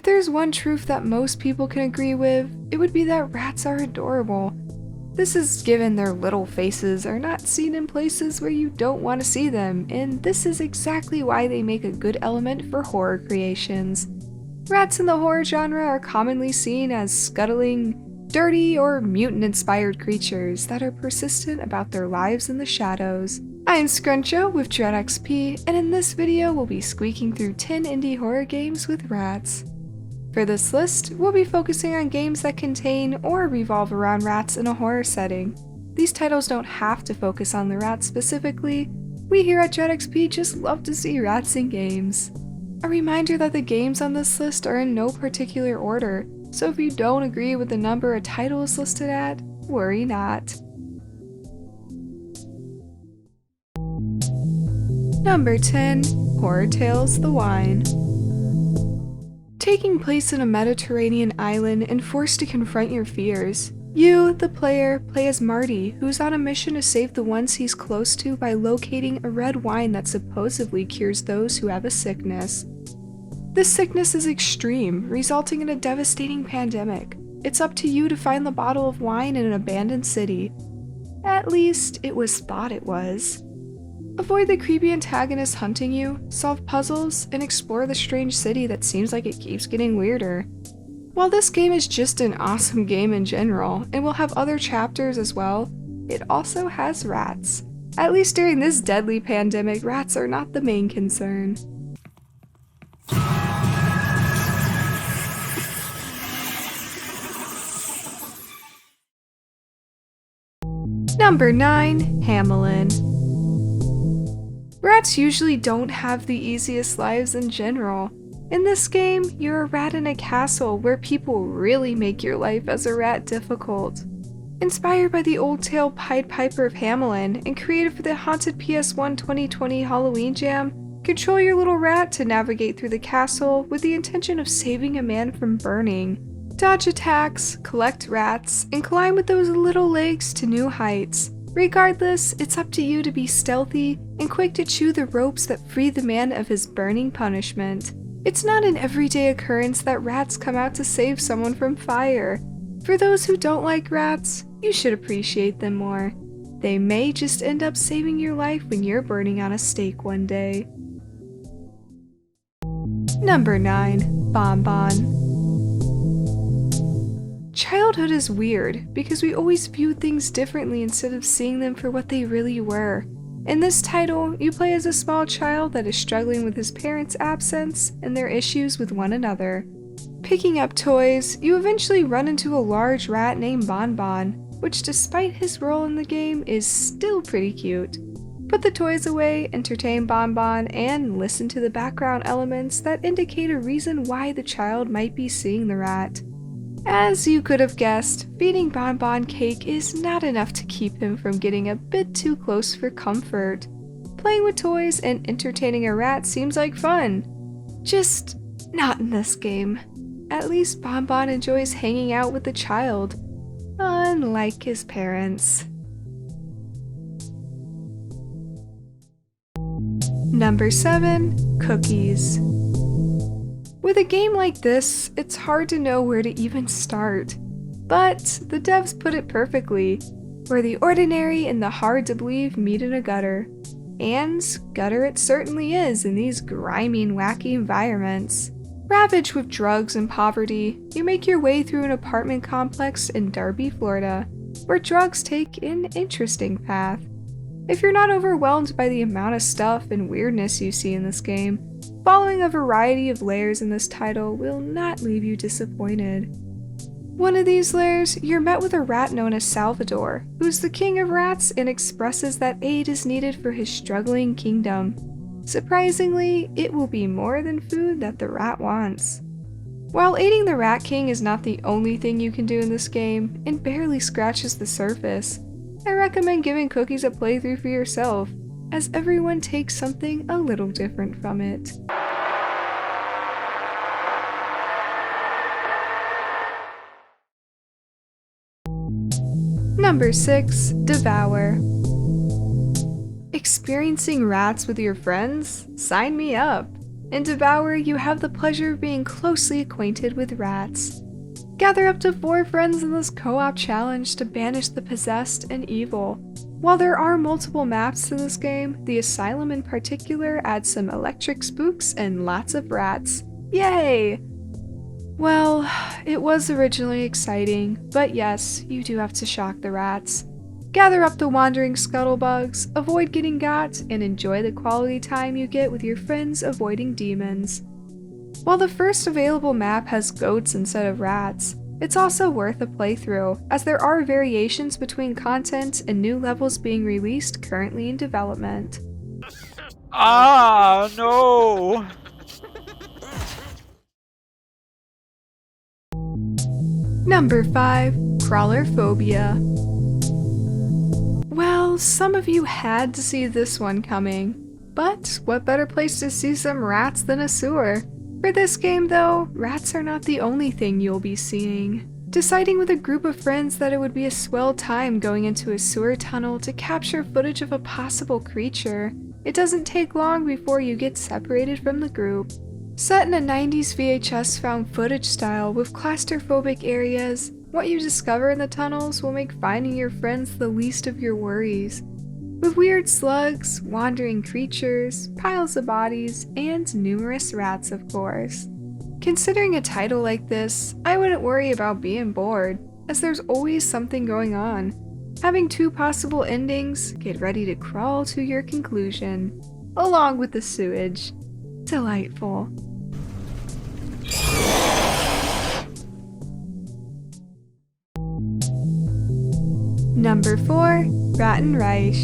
there's one truth that most people can agree with, it would be that rats are adorable. This is given their little faces are not seen in places where you don't want to see them, and this is exactly why they make a good element for horror creations. Rats in the horror genre are commonly seen as scuttling, dirty, or mutant-inspired creatures that are persistent about their lives in the shadows. I am Scruncho with DreadXP, and in this video we'll be squeaking through 10 indie horror games with rats. For this list, we'll be focusing on games that contain or revolve around rats in a horror setting. These titles don't have to focus on the rats specifically. We here at DreadXP just love to see rats in games. A reminder that the games on this list are in no particular order, so if you don't agree with the number a title is listed at, worry not. Number 10. Horror Tales: The Wine. Taking place in a Mediterranean island and forced to confront your fears, you, the player, play as Marty, who's on a mission to save the ones he's close to by locating a red wine that supposedly cures those who have a sickness. This sickness is extreme, resulting in a devastating pandemic. It's up to you to find the bottle of wine in an abandoned city. At least, it was thought it was. Avoid the creepy antagonists hunting you, solve puzzles, and explore the strange city that seems like it keeps getting weirder. While this game is just an awesome game in general, and will have other chapters as well, it also has rats. At least during this deadly pandemic, rats are not the main concern. Number 9. Hamlet. Rats usually don't have the easiest lives in general. In this game, you're a rat in a castle where people really make your life as a rat difficult. Inspired by the old tale Pied Piper of Hamelin and created for the haunted PS1 2020 Halloween Jam, control your little rat to navigate through the castle with the intention of saving a man from burning. Dodge attacks, collect rats, and climb with those little legs to new heights. Regardless, it's up to you to be stealthy and quick to chew the ropes that free the man of his burning punishment. It's not an everyday occurrence that rats come out to save someone from fire. For those who don't like rats, you should appreciate them more. They may just end up saving your life when you're burning on a stake one day. Number 9. Bonbon. Childhood is weird because we always view things differently instead of seeing them for what they really were. In this title, you play as a small child that is struggling with his parents' absence and their issues with one another. Picking up toys, you eventually run into a large rat named Bonbon, which despite his role in the game is still pretty cute. Put the toys away, entertain Bonbon, and listen to the background elements that indicate a reason why the child might be seeing the rat. As you could have guessed, feeding Bonbon cake is not enough to keep him from getting a bit too close for comfort. Playing with toys and entertaining a rat seems like fun. Just not in this game. At least Bonbon enjoys hanging out with the child, unlike his parents. Number 7. Cookies. With a game like this, it's hard to know where to even start. But the devs put it perfectly, where the ordinary and the hard to believe meet in a gutter. And gutter it certainly is in these grimy and wacky environments. Ravaged with drugs and poverty, you make your way through an apartment complex in Derby, Florida, where drugs take an interesting path. If you're not overwhelmed by the amount of stuff and weirdness you see in this game, following a variety of layers in this title will not leave you disappointed. One of these layers, you're met with a rat known as Salvador, who's the king of rats and expresses that aid is needed for his struggling kingdom. Surprisingly, it will be more than food that the rat wants. While aiding the Rat King is not the only thing you can do in this game, and barely scratches the surface, I recommend giving cookies a playthrough for yourself, as everyone takes something a little different from it. Number 6. Devour. Experiencing rats with your friends? Sign me up! In Devouring, you have the pleasure of being closely acquainted with rats. Gather up to 4 friends in this co-op challenge to banish the possessed and evil. While there are multiple maps to this game, the Asylum in particular adds some electric spooks and lots of rats. Yay! Well, it was originally exciting, but yes, you do have to shock the rats. Gather up the wandering scuttlebugs, avoid getting got, and enjoy the quality time you get with your friends avoiding demons. While the first available map has goats instead of rats, it's also worth a playthrough, as there are variations between content and new levels being released currently in development. Ah, no! Number 5. Crawlerphobia. Well, some of you had to see this one coming, but what better place to see some rats than a sewer? For this game though, rats are not the only thing you'll be seeing. Deciding with a group of friends that it would be a swell time going into a sewer tunnel to capture footage of a possible creature, it doesn't take long before you get separated from the group. Set in a 90s VHS found footage style with claustrophobic areas, what you discover in the tunnels will make finding your friends the least of your worries. With weird slugs, wandering creatures, piles of bodies, and numerous rats, of course. Considering a title like this, I wouldn't worry about being bored, as there's always something going on. Having 2 possible endings, get ready to crawl to your conclusion, along with the sewage. Delightful. Number 4. Reich.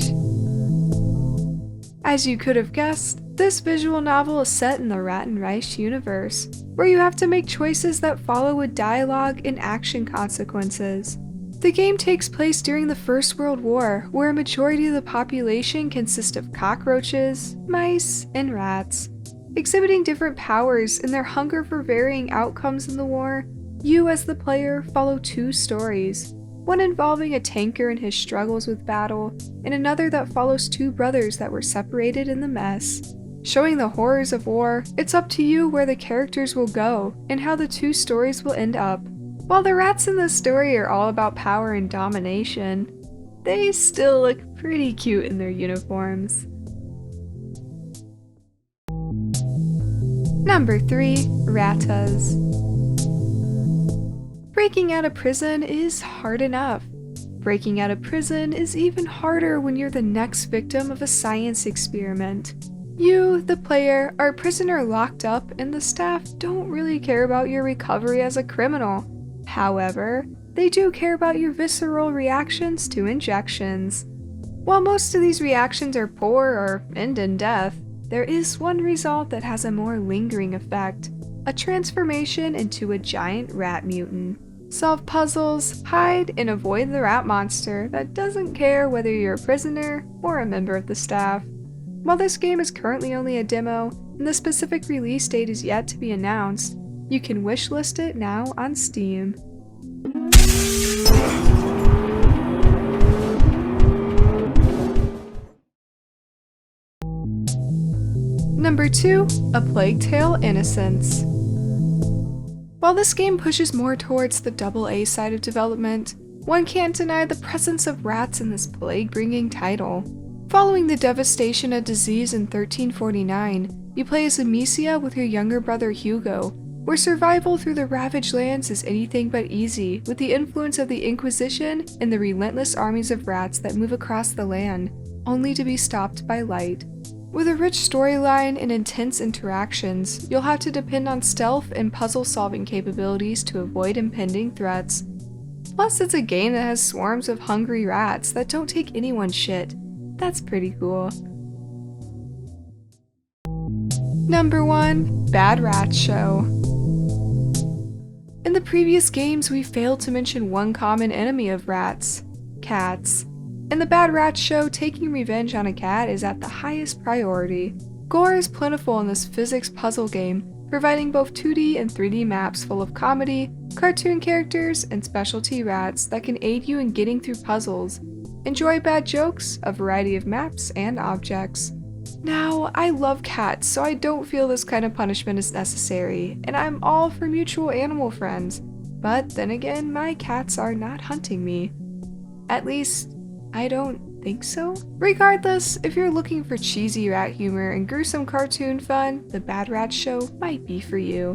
As you could have guessed, this visual novel is set in the Reich universe, where you have to make choices that follow with dialogue and action consequences. The game takes place during the First World War, where a majority of the population consists of cockroaches, mice, and rats. Exhibiting different powers and their hunger for varying outcomes in the war, you as the player follow 2 stories. One involving a tanker and his struggles with battle, and another that follows 2 brothers that were separated in the mess. Showing the horrors of war, it's up to you where the characters will go, and how the 2 stories will end up. While the rats in this story are all about power and domination, they still look pretty cute in their uniforms. Number 3. Ratas. Breaking out of prison is hard enough. Breaking out of prison is even harder when you're the next victim of a science experiment. You, the player, are a prisoner locked up, and the staff don't really care about your recovery as a criminal. However, they do care about your visceral reactions to injections. While most of these reactions are poor or end in death, there is one result that has a more lingering effect: a transformation into a giant rat mutant. Solve puzzles, hide, and avoid the rat monster that doesn't care whether you're a prisoner or a member of the staff. While this game is currently only a demo, and the specific release date is yet to be announced, you can wishlist it now on Steam. Number 2. A Plaguetail Innocence. While this game pushes more towards the AA side of development, one can't deny the presence of rats in this plague-bringing title. Following the devastation of disease in 1349, you play as Amicia with your younger brother Hugo, where survival through the ravaged lands is anything but easy with the influence of the Inquisition and the relentless armies of rats that move across the land, only to be stopped by light. With a rich storyline and intense interactions, you'll have to depend on stealth and puzzle-solving capabilities to avoid impending threats. Plus, it's a game that has swarms of hungry rats that don't take anyone's shit. That's pretty cool. Number 1. Bad Rat Show. In the previous games, we failed to mention one common enemy of rats: cats. In the Bad Rat Show, taking revenge on a cat is at the highest priority. Gore is plentiful in this physics puzzle game, providing both 2D and 3D maps full of comedy, cartoon characters, and specialty rats that can aid you in getting through puzzles. Enjoy bad jokes, a variety of maps, and objects. Now, I love cats, so I don't feel this kind of punishment is necessary, and I'm all for mutual animal friends. But then again, my cats are not hunting me. At least, I don't think so. Regardless, if you're looking for cheesy rat humor and gruesome cartoon fun, The Bad Rats Show might be for you.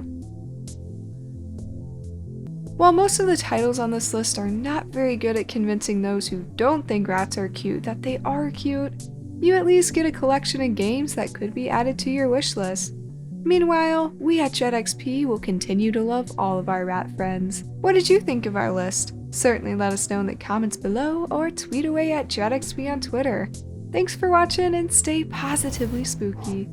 While most of the titles on this list are not very good at convincing those who don't think rats are cute that they are cute, you at least get a collection of games that could be added to your wish list. Meanwhile, we at DreadXP will continue to love all of our rat friends. What did you think of our list? Certainly let us know in the comments below or tweet away at DreadXP on Twitter. Thanks for watching and stay positively spooky.